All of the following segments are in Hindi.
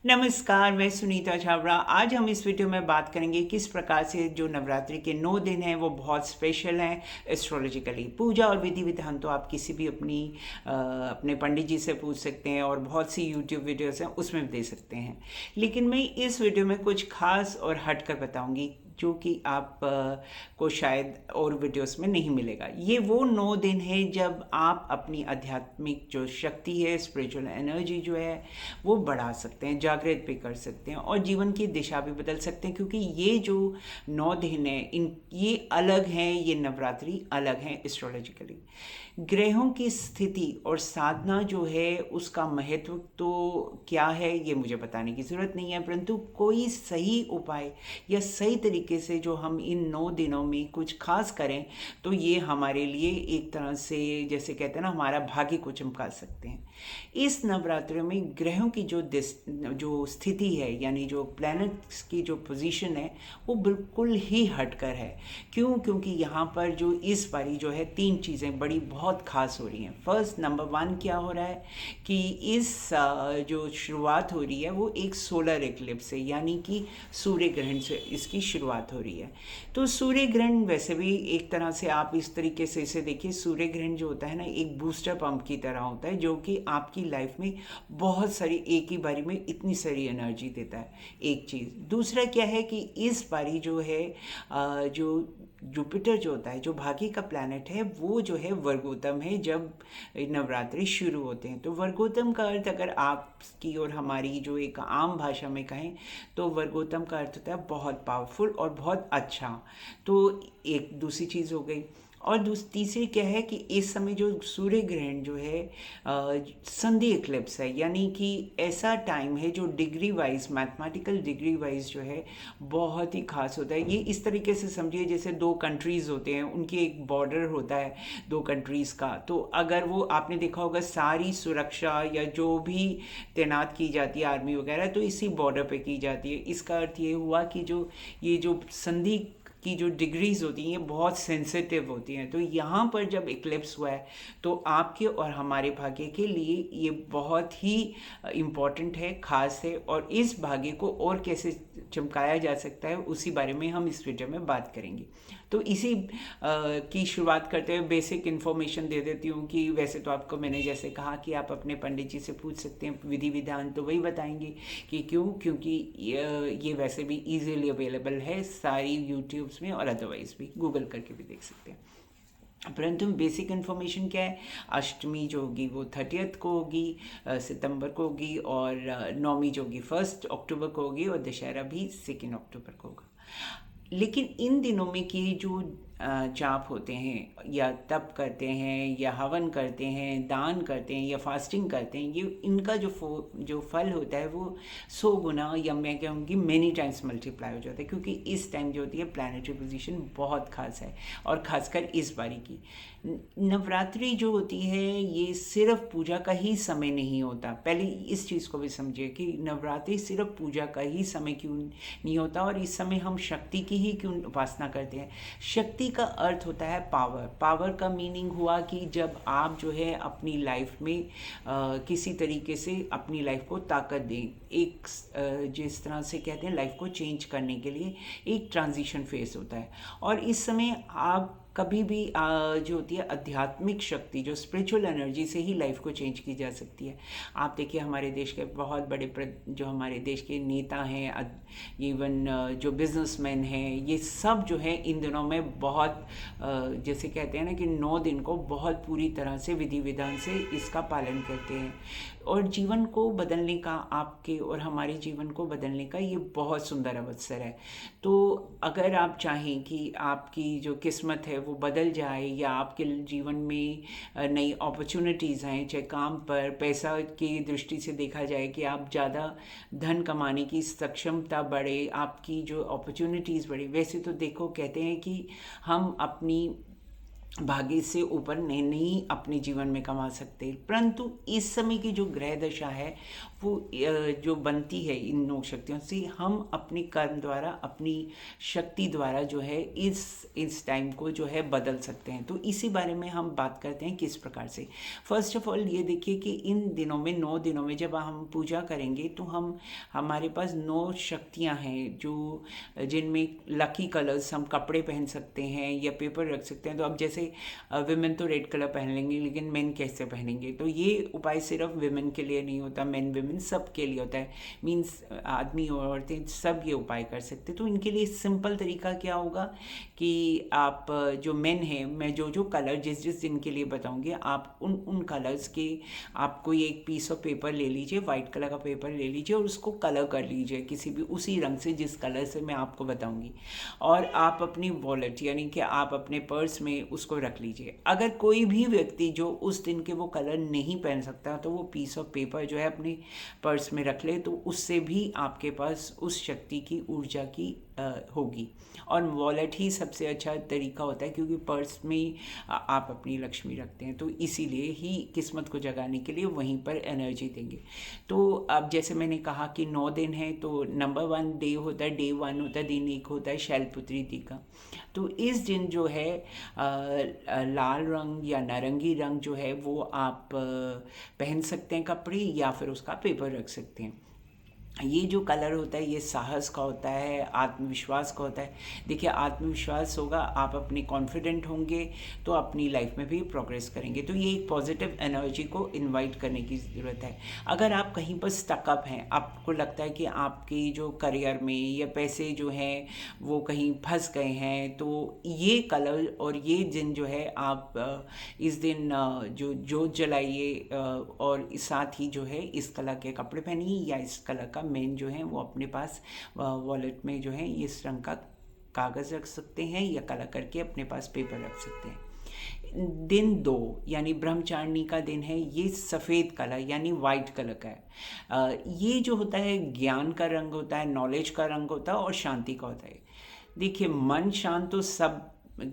नमस्कार, मैं सुनीता छाबड़ा। आज हम इस वीडियो में बात करेंगे किस प्रकार से जो नवरात्रि के 9 दिन हैं वो बहुत स्पेशल हैं एस्ट्रोलॉजिकली। पूजा और विधि विधान तो आप किसी भी अपने पंडित जी से पूछ सकते हैं और बहुत सी यूट्यूब वीडियोस हैं उसमें भी दे सकते हैं। लेकिन मैं इस वीडियो में कुछ खास और हट कर बताऊँगी जो कि आप को शायद और वीडियोस में नहीं मिलेगा। ये वो 9 दिन है जब आप अपनी आध्यात्मिक जो शक्ति है, स्पिरिचुअल एनर्जी जो है वो बढ़ा सकते हैं, जागृत भी कर सकते हैं और जीवन की दिशा भी बदल सकते हैं। क्योंकि ये जो 9 दिन है ये अलग हैं, ये नवरात्रि अलग हैं एस्ट्रोलॉजिकली। ग्रहों की स्थिति और साधना जो है उसका महत्व तो क्या है ये मुझे बताने की ज़रूरत नहीं है, परंतु कोई सही उपाय या सही तरीके से जो हम इन 9 दिनों में कुछ खास करें तो ये हमारे लिए एक तरह से जैसे कहते हैं ना, हमारा भाग्य को चमका सकते हैं। इस नवरात्रि में ग्रहों की जो स्थिति है, यानी जो प्लैनेट्स की जो पोजीशन है वो बिल्कुल ही हटकर है। क्योंकि यहाँ पर जो इस बारी जो है 3 चीज़ें बड़ी बहुत खास हो रही हैं। फर्स्ट, नंबर 1 क्या हो रहा है कि जो शुरुआत हो रही है वो एक सोलर एक्लिप्स है, यानी कि सूर्य ग्रहण से इसकी शुरुआत हो रही है। तो सूर्य ग्रहण वैसे भी एक तरह से आप इस तरीके से इसे देखिए, सूर्य ग्रहण जो होता है ना, एक बूस्टर पंप की तरह होता है जो कि आपकी लाइफ में बहुत सारी एक ही बारी में इतनी सारी एनर्जी देता है। एक चीज़। दूसरा क्या है कि इस बारी जो है जो जुपिटर जो होता है, जो भाग्य का प्लैनेट है, वो जो है वर्गोत्तम है जब नवरात्रि शुरू होते हैं। तो वर्गोत्तम का अर्थ अगर आपकी और हमारी जो एक आम भाषा में कहें तो वर्गोत्तम का अर्थ होता है बहुत पावरफुल और बहुत अच्छा। तो एक दूसरी चीज़ हो गई। और तीसरी क्या है कि इस समय जो सूर्य ग्रहण जो है संधि एक्लिप्स है, यानी कि ऐसा टाइम है जो degree wise, mathematical degree wise जो है बहुत ही खास होता है। ये इस तरीके से समझिए जैसे दो कंट्रीज़ होते हैं, उनकी एक बॉर्डर होता है दो कंट्रीज़ का। तो अगर वो आपने देखा होगा सारी सुरक्षा या जो भी तैनात की जाती है आर्मी वगैरह, तो इसी बॉर्डर पे की जाती है। इसका अर्थ ये हुआ कि ये जो संधि की जो डिग्रीज होती हैं ये बहुत सेंसिटिव होती हैं। तो यहाँ पर जब इक्लिप्स हुआ है तो आपके और हमारे भाग्य के लिए ये बहुत ही इम्पॉर्टेंट है, ख़ास है। और इस भाग्य को और कैसे चमकाया जा सकता है उसी बारे में हम इस वीडियो में बात करेंगे। तो इसी की शुरुआत करते हुए बेसिक इन्फॉर्मेशन दे देती हूँ कि वैसे तो आपको मैंने जैसे कहा कि आप अपने पंडित जी से पूछ सकते हैं, विधि विधान तो वही बताएंगे कि क्योंकि ये वैसे भी इजीली अवेलेबल है सारी यूट्यूब्स में और अदरवाइज भी गूगल करके भी देख सकते हैं। परंतु बेसिक इन्फॉर्मेशन क्या है, अष्टमी जो होगी वो 30th को होगी, सितंबर को होगी, और नवमी जो होगी 1 अक्टूबर को होगी, और दशहरा भी 2 अक्टूबर को होगा। लेकिन इन दिनों में कि जो जाप होते हैं या तप करते हैं या हवन करते हैं, दान करते हैं या फास्टिंग करते हैं, ये इनका जो फल होता है वो 100 गुना या मैं कहूँगी मेनी टाइम्स मल्टीप्लाई हो जाता है। क्योंकि इस टाइम जो होती है प्लानिटरी पोजीशन बहुत खास है, और ख़ासकर इस बारी की नवरात्रि जो होती है ये सिर्फ पूजा का ही समय नहीं होता। पहले इस चीज़ को भी समझिए कि नवरात्रि सिर्फ पूजा का ही समय क्यों नहीं होता, और इस समय हम शक्ति की ही क्यों उपासना करते हैं। शक्ति का अर्थ होता है पावर। पावर का मीनिंग हुआ कि जब आप जो है अपनी लाइफ में किसी तरीके से अपनी लाइफ को ताकत दें, एक जिस तरह से कहते हैं लाइफ को चेंज करने के लिए एक ट्रांजिशन फेस होता है। और इस समय आप कभी भी जो होती है आध्यात्मिक शक्ति, जो स्पिरिचुअल एनर्जी से ही लाइफ को चेंज की जा सकती है। आप देखिए हमारे देश के बहुत बड़े जो हमारे देश के नेता हैं, इवन जो बिजनेसमैन हैं, ये सब जो है इन दिनों में बहुत जैसे कहते हैं ना कि 9 दिन को बहुत पूरी तरह से विधि विधान से इसका पालन करते हैं। और जीवन को बदलने का, आपके और हमारे जीवन को बदलने का ये बहुत सुंदर अवसर है। तो अगर आप चाहें कि आपकी जो किस्मत है वो बदल जाए या आपके जीवन में नई अपॉर्चुनिटीज़ आएँ, चाहे काम पर पैसा की दृष्टि से देखा जाए कि आप ज़्यादा धन कमाने की सक्षमता बढ़े, आपकी जो अपॉर्चुनिटीज़ बढ़े। वैसे तो देखो कहते हैं कि हम अपनी भाग्य से ऊपर नहीं अपने जीवन में कमा सकते, परंतु इस समय की जो ग्रह दशा है वो जो बनती है इन 9 शक्तियों से, हम अपने कर्म द्वारा, अपनी शक्ति द्वारा जो है इस टाइम को जो है बदल सकते हैं। तो इसी बारे में हम बात करते हैं किस प्रकार से। फर्स्ट ऑफ ऑल ये देखिए कि इन दिनों में, 9 दिनों में जब हम पूजा करेंगे तो हमारे पास 9 शक्तियां हैं जो जिनमें लकी कलर्स, हम कपड़े पहन सकते हैं या पेपर रख सकते हैं। तो अब जैसे विमेन तो रेड कलर पहन लेंगे, लेकिन मेन कैसे पहनेंगे? तो ये उपाय सिर्फ विमेन के लिए नहीं होता, मेन विमेन सब के लिए होता है। मीन्स आदमी और औरतें सब ये उपाय कर सकते हैं। तो इनके लिए सिंपल तरीका क्या होगा कि आप जो मेन है, मैं जो जो कलर जिस जिस दिन के लिए बताऊंगी, आप उन कलर्स के, आप कोई एक पीस ऑफ पेपर ले लीजिए, वाइट कलर का पेपर ले लीजिए और उसको कलर कर लीजिए किसी भी उसी रंग से जिस कलर से मैं आपको बताऊंगी। और आप अपनी वॉलेट यानी कि आप अपने पर्स में उसको रख लीजिए। अगर कोई भी व्यक्ति जो उस दिन के वो कलर नहीं पहन सकता, तो वो पीस ऑफ पेपर जो है अपनी पर्स में रख ले, तो उससे भी आपके पास उस शक्ति की, ऊर्जा की होगी। और वॉलेट ही सबसे अच्छा तरीका होता है, क्योंकि पर्स में आप अपनी लक्ष्मी रखते हैं, तो इसीलिए ही किस्मत को जगाने के लिए वहीं पर एनर्जी देंगे। तो अब जैसे मैंने कहा कि 9 दिन है, तो नंबर 1 डे होता है, डे 1 होता है, दिन 1 होता है शैलपुत्री दी का। तो इस दिन जो है लाल रंग या नारंगी रंग जो है वो आप पहन सकते हैं कपड़े, या फिर उसका पेपर रख सकते हैं। ये जो कलर होता है ये साहस का होता है, आत्मविश्वास का होता है। देखिए, आत्मविश्वास होगा, आप अपने कॉन्फिडेंट होंगे तो अपनी लाइफ में भी प्रोग्रेस करेंगे। तो ये एक पॉजिटिव एनर्जी को इनवाइट करने की ज़रूरत है। अगर आप कहीं पर स्टकअप हैं, आपको लगता है कि आपकी जो करियर में या पैसे जो हैं वो कहीं फंस गए हैं, तो ये कलर और ये दिन जो है आप इस दिन जो जोत जलाइए और साथ ही जो है इस कलर के कपड़े पहनिए, या इस कलर का मेन जो है वो अपने पास वॉलेट में जो है इस रंग का कागज़ रख सकते हैं, या कलर करके अपने पास पेपर रख सकते हैं। दिन 2 यानी ब्रह्मचारिणी का दिन है, ये सफ़ेद कलर यानी वाइट कलर का है। ये जो होता है ज्ञान का रंग होता है, नॉलेज का रंग होता है और शांति का होता है। देखिए, मन शांत तो सब,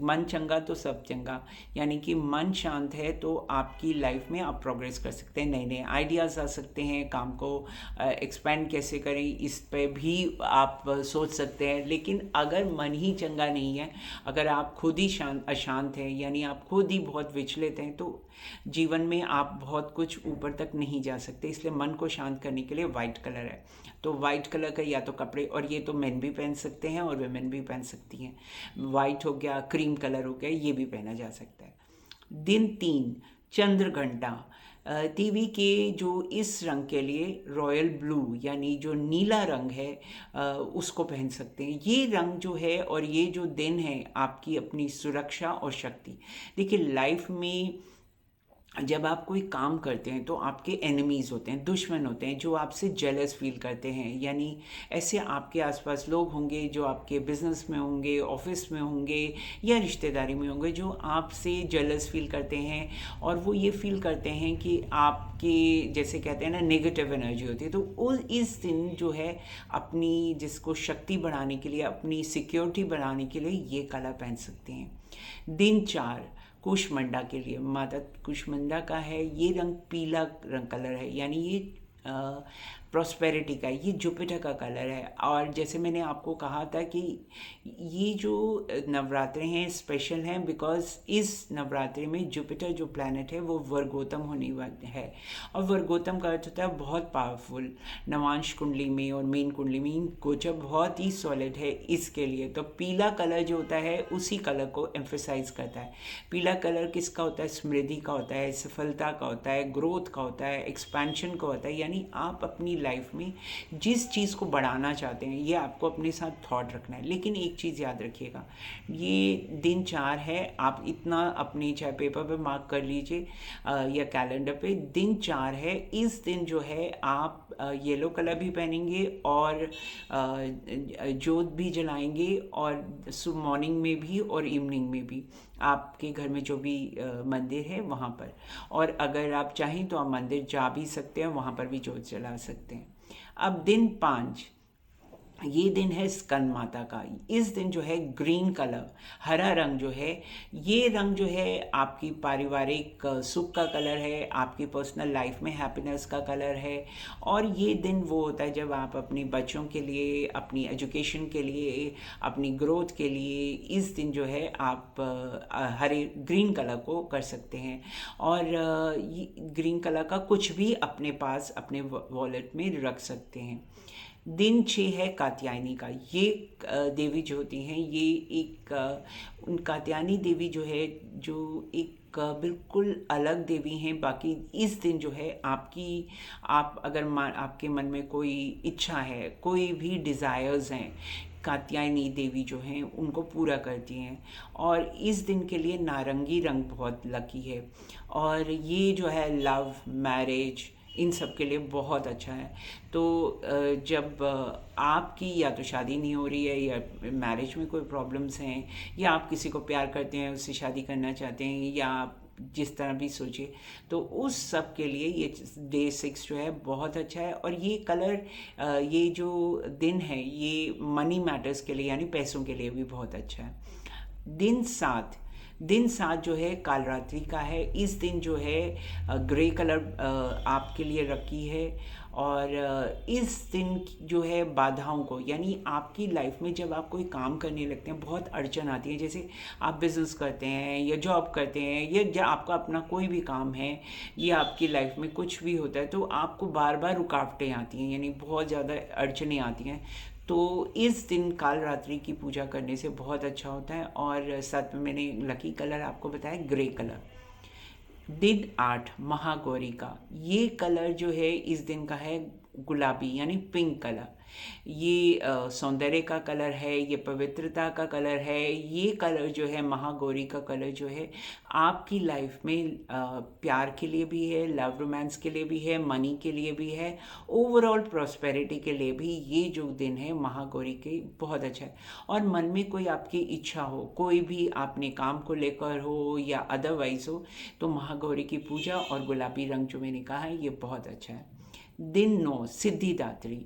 मन चंगा तो सब चंगा। यानी कि मन शांत है तो आपकी लाइफ में आप प्रोग्रेस कर सकते हैं, नए नए आइडियाज़ आ सकते हैं, काम को एक्सपेंड कैसे करें इस पे भी आप सोच सकते हैं। लेकिन अगर मन ही चंगा नहीं है, अगर आप खुद ही अशांत हैं, यानी आप खुद ही बहुत विचलित हैं, तो जीवन में आप बहुत कुछ ऊपर तक नहीं जा सकते। इसलिए मन को शांत करने के लिए वाइट कलर है। तो वाइट कलर का या तो कपड़े, और ये तो मेन भी पहन सकते हैं और वुमेन भी पहन सकती हैं। वाइट हो गया, क्रीम कलर हो गया, ये भी पहना जा सकता है। दिन 3 चंद्र घंटा, टीवी के जो इस रंग के लिए रॉयल ब्लू यानी जो नीला रंग है उसको पहन सकते हैं। ये रंग जो है और ये जो दिन है आपकी अपनी सुरक्षा और शक्ति। देखिए, लाइफ में जब आप कोई काम करते हैं तो आपके एनिमीज़ होते हैं, दुश्मन होते हैं जो आपसे जेलस फील करते हैं। यानी ऐसे आपके आसपास लोग होंगे जो आपके बिजनेस में होंगे, ऑफिस में होंगे या रिश्तेदारी में होंगे, जो आपसे जेलस फील करते हैं और वो ये फील करते हैं कि आपके, जैसे कहते हैं ना, नेगेटिव एनर्जी होती है। तो इस दिन जो है अपनी जिसको शक्ति बढ़ाने के लिए, अपनी सिक्योरिटी बढ़ाने के लिए ये कलर पहन सकते हैं। दिन 4 कुष्मांडा के लिए, माता कुष्मांडा का है, ये रंग पीला रंग कलर है, यानी ये प्रॉस्पेरिटी का है, ये जुपिटर का कलर है। और जैसे मैंने आपको कहा था कि ये जो नवरात्रे हैं स्पेशल हैं बिकॉज इस नवरात्रि में जुपिटर जो प्लैनेट है वो वर्गोत्तम होने वाला है। और वर्गोत्तम का अर्थ होता है बहुत पावरफुल। नवांश कुंडली में और मेन कुंडली में गोचर बहुत ही सॉलिड है इसके लिए। तो पीला कलर जो होता है उसी कलर को एम्फेसाइज करता है। पीला कलर किसका होता है? समृद्धि का होता है, सफलता का होता है, ग्रोथ का होता है, एक्सपेंशन का होता है। यानी आप अपनी लाइफ में जिस चीज़ को बढ़ाना चाहते हैं, ये आपको अपने साथ थॉट रखना है। लेकिन एक चीज़ याद रखिएगा, ये दिन 4 है, आप इतना अपने चाहे पेपर पे मार्क कर लीजिए या कैलेंडर पे, दिन 4 है। इस दिन जो है आप येलो कलर भी पहनेंगे और जोत भी जलाएंगे, और मॉर्निंग में भी और इवनिंग में भी आपके घर में जो भी मंदिर है वहाँ पर। और अगर आप चाहें तो आप मंदिर जा भी सकते हैं, वहाँ पर भी जोत जला सकते हैं। अब दिन 5 ये दिन है स्कंद माता का। इस दिन जो है ग्रीन कलर, हरा रंग जो है, ये रंग जो है आपकी पारिवारिक सुख का कलर है, आपकी पर्सनल लाइफ में हैप्पीनेस का कलर है। और ये दिन वो होता है जब आप अपने बच्चों के लिए, अपनी एजुकेशन के लिए, अपनी ग्रोथ के लिए इस दिन जो है आप हरे ग्रीन कलर को कर सकते हैं। और ये ग्रीन कलर का कुछ भी अपने पास अपने वॉलेट में रख सकते हैं। दिन 6 है कात्यायनी का। ये देवी जो होती हैं, ये एक उन कात्यायनी देवी जो है, जो एक बिल्कुल अलग देवी हैं बाकी। इस दिन जो है आप अगर आपके मन में कोई इच्छा है, कोई भी डिज़ायर्स हैं, कात्यायनी देवी जो हैं उनको पूरा करती हैं। और इस दिन के लिए नारंगी रंग बहुत लकी है। और ये जो है लव, मैरिज, इन सब के लिए बहुत अच्छा है। तो जब आपकी या तो शादी नहीं हो रही है, या मैरिज में कोई प्रॉब्लम्स हैं, या आप किसी को प्यार करते हैं, उससे शादी करना चाहते हैं, या आप जिस तरह भी सोचिए, तो उस सब के लिए ये डे 6 जो है बहुत अच्छा है। और ये कलर, ये जो दिन है, ये मनी मैटर्स के लिए यानी पैसों के लिए भी बहुत अच्छा है। दिन 7 जो है कालरात्रि का है। इस दिन जो है ग्रे कलर आपके लिए रखी है। और इस दिन जो है बाधाओं को, यानी आपकी लाइफ में जब आप कोई काम करने लगते हैं, बहुत अड़चन आती है। जैसे आप बिज़नेस करते हैं या जॉब करते हैं, या जब आपका अपना कोई भी काम है, या आपकी लाइफ में कुछ भी होता है, तो आपको बार बार रुकावटें आती हैं, यानी बहुत ज़्यादा अड़चनें आती हैं। तो इस दिन काल रात्रि की पूजा करने से बहुत अच्छा होता है। और साथ में मैंने लकी कलर आपको बताया ग्रे कलर। दिन 8 महागौरी का। ये कलर जो है इस दिन का है गुलाबी, यानी पिंक कलर। ये सौंदर्य का कलर है, ये पवित्रता का कलर है। ये कलर जो है महागौरी का कलर जो है आपकी लाइफ में प्यार के लिए भी है, लव रोमांस के लिए भी है, मनी के लिए भी है, ओवरऑल प्रॉस्पेरिटी के लिए भी ये जो दिन है महागौरी के बहुत अच्छा है। और मन में कोई आपकी इच्छा हो, कोई भी आपने काम को लेकर हो या अदरवाइज हो, तो महागौरी की पूजा और गुलाबी रंग जो मैंने कहा है ये बहुत अच्छा है। दिन 9 सिद्धिदात्री।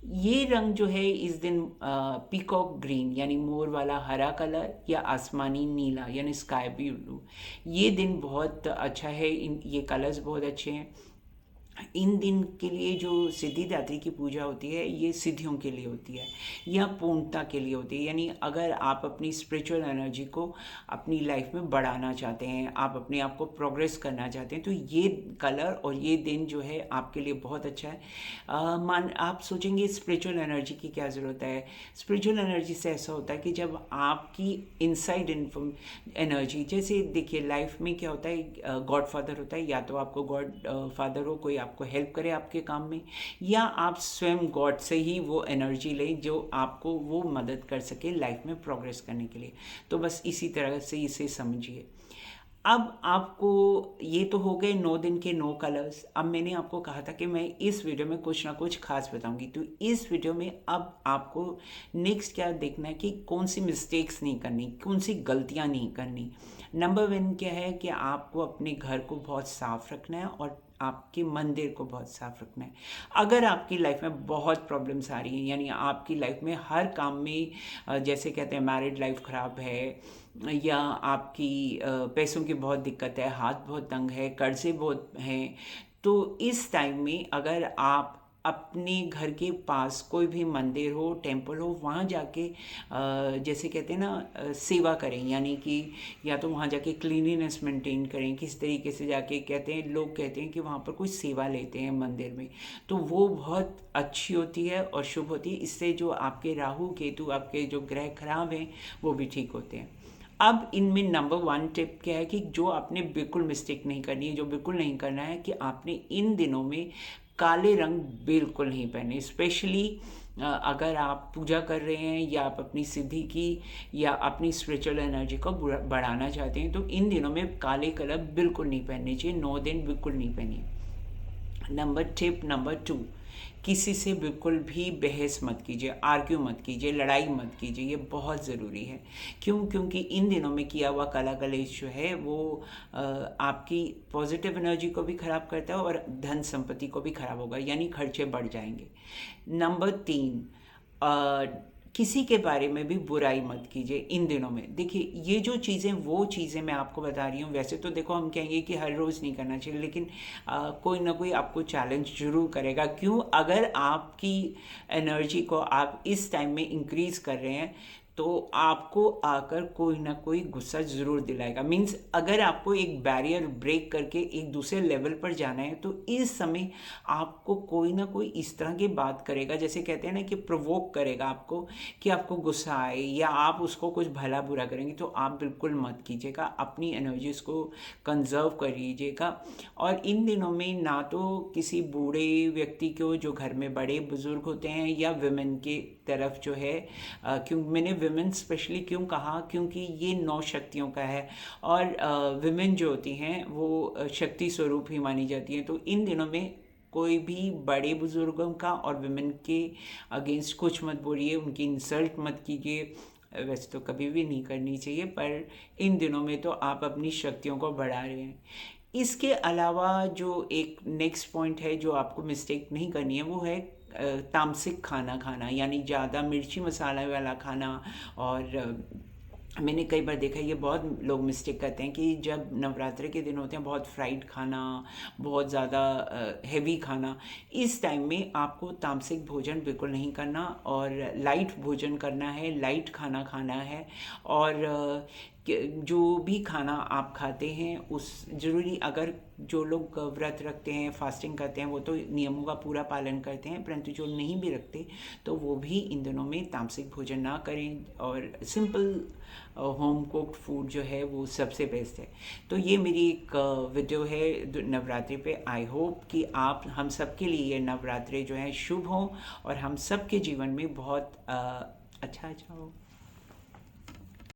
ये रंग जो है इस दिन पीकॉक ग्रीन, यानी मोर वाला हरा कलर, या आसमानी नीला यानी स्काई ब्लू, ये दिन बहुत अच्छा है। ये कलर्स बहुत अच्छे हैं। इन दिन के लिए जो सिद्धिदात्री की पूजा होती है, ये सिद्धियों के लिए होती है या पूर्णता के लिए होती है। यानी अगर आप अपनी स्पिरिचुअल एनर्जी को अपनी लाइफ में बढ़ाना चाहते हैं, आप अपने आप को प्रोग्रेस करना चाहते हैं, तो ये कलर और ये दिन जो है आपके लिए बहुत अच्छा है। आप सोचेंगे स्पिरिचुअल एनर्जी की क्या ज़रूरत है। स्पिरिचुअल एनर्जी से ऐसा होता है कि जब आपकी इनसाइड एनर्जी, जैसे देखिए लाइफ में क्या होता है, गॉड फादर होता है, या तो आपको गॉड फादर हो, कोई आपको हेल्प करे आपके काम में, या आप स्वयं गॉड से ही वो एनर्जी लें जो आपको वो मदद कर सके लाइफ में प्रोग्रेस करने के लिए। तो बस इसी तरह से इसे समझिए। अब आपको ये तो हो गए 9 दिन के 9 कलर्स। अब मैंने आपको कहा था कि मैं इस वीडियो में कुछ ना कुछ खास बताऊंगी, तो इस वीडियो में अब आपको नेक्स्ट क्या देखना है कि कौन सी मिस्टेक्स नहीं करनी, कौन सी गलतियां नहीं करनी। नंबर 1 क्या है कि आपको अपने घर को बहुत साफ रखना है और आपके मंदिर को बहुत साफ रखना है। अगर आपकी लाइफ में बहुत प्रॉब्लम्स आ रही हैं, यानी आपकी लाइफ में हर काम में जैसे कहते हैं मैरिड लाइफ ख़राब है, या आपकी पैसों की बहुत दिक्कत है, हाथ बहुत तंग है, कर्जे बहुत हैं, तो इस टाइम में अगर आप अपने घर के पास कोई भी मंदिर हो, टेम्पल हो, वहाँ जाके जैसे कहते हैं ना सेवा करें, यानी कि या तो वहाँ जाके क्लीनिनेस मेंटेन करें। किस तरीके से जाके कहते हैं, लोग कहते हैं कि वहाँ पर कोई सेवा लेते हैं मंदिर में, तो वो बहुत अच्छी होती है और शुभ होती है। इससे जो आपके राहु केतु, आपके जो ग्रह खराब हैं, वो भी ठीक होते हैं। अब इनमें नंबर 1 टिप क्या है कि जो आपने बिल्कुल मिस्टेक नहीं करनी है, जो बिल्कुल नहीं करना है, कि आपने इन दिनों में काले रंग बिल्कुल नहीं पहने। स्पेशली अगर आप पूजा कर रहे हैं या आप अपनी सिद्धि की या अपनी स्पिरिचुअल एनर्जी को बढ़ाना चाहते हैं, तो इन दिनों में काले कलर बिल्कुल नहीं पहनने चाहिए। 9 दिन बिल्कुल नहीं पहनिए। टिप नंबर 2, किसी से बिल्कुल भी बहस मत कीजिए, आर्ग्यू मत कीजिए, लड़ाई मत कीजिए। ये बहुत ज़रूरी है। क्यों? क्योंकि इन दिनों में किया हुआ काला कलेश जो है वो आपकी पॉजिटिव एनर्जी को भी ख़राब करता है और धन संपत्ति को भी ख़राब होगा, यानी खर्चे बढ़ जाएंगे। नंबर 3, किसी के बारे में भी बुराई मत कीजिए इन दिनों में। देखिए ये जो चीज़ें वो चीज़ें मैं आपको बता रही हूँ, वैसे तो देखो हम कहेंगे कि हर रोज़ नहीं करना चाहिए, लेकिन कोई ना कोई आपको चैलेंज ज़रूर करेगा। क्यों? अगर आपकी एनर्जी को आप इस टाइम में इंक्रीज़ कर रहे हैं तो आपको आकर कोई ना कोई गुस्सा ज़रूर दिलाएगा। मीन्स अगर आपको एक बैरियर ब्रेक करके एक दूसरे लेवल पर जाना है तो इस समय आपको कोई ना कोई इस तरह की बात करेगा, जैसे कहते हैं ना कि प्रोवोक करेगा आपको, कि आपको गुस्सा आए या आप उसको कुछ भला बुरा करेंगे। तो आप बिल्कुल मत कीजिएगा, अपनी एनर्जीज को कंजर्व करिएगा। और इन दिनों में ना तो किसी बूढ़े व्यक्ति को, जो घर में बड़े बुजुर्ग होते हैं, या विमेन के तरफ जो है, क्यों मैंने विमेन स्पेशली क्यों कहा, क्योंकि ये 9 शक्तियों का है और विमेन जो होती हैं वो शक्ति स्वरूप ही मानी जाती हैं। तो इन दिनों में कोई भी बड़े बुजुर्गों का और विमेन के अगेंस्ट कुछ मत बोलिए, उनकी इंसल्ट मत कीजिए। वैसे तो कभी भी नहीं करनी चाहिए, पर इन दिनों में तो आप अपनी शक्तियों को बढ़ा रहे हैं। इसके अलावा जो एक नेक्स्ट पॉइंट है जो आपको मिस्टेक नहीं करनी है, वो है तामसिक खाना खाना, यानी ज़्यादा मिर्ची मसाला वाला खाना। और मैंने कई बार देखा है, ये बहुत लोग मिस्टेक करते हैं कि जब नवरात्रि के दिन होते हैं, बहुत फ्राइड खाना, बहुत ज़्यादा हेवी खाना। इस टाइम में आपको तामसिक भोजन बिल्कुल नहीं करना और लाइट भोजन करना है, लाइट खाना खाना है। और जो भी खाना आप खाते हैं उस ज़रूरी, अगर जो लोग व्रत रखते हैं, फास्टिंग करते हैं, वो तो नियमों का पूरा पालन करते हैं, परंतु जो नहीं भी रखते तो वो भी इन दिनों में तामसिक भोजन ना करें और सिंपल होम कुक्ड फूड जो है वो सबसे बेस्ट है। तो ये मेरी एक वीडियो है नवरात्रि पे। आई होप कि आप हम सब के लिए ये नवरात्रि जो है शुभ हो और हम सब के जीवन में बहुत अच्छा अच्छा हो।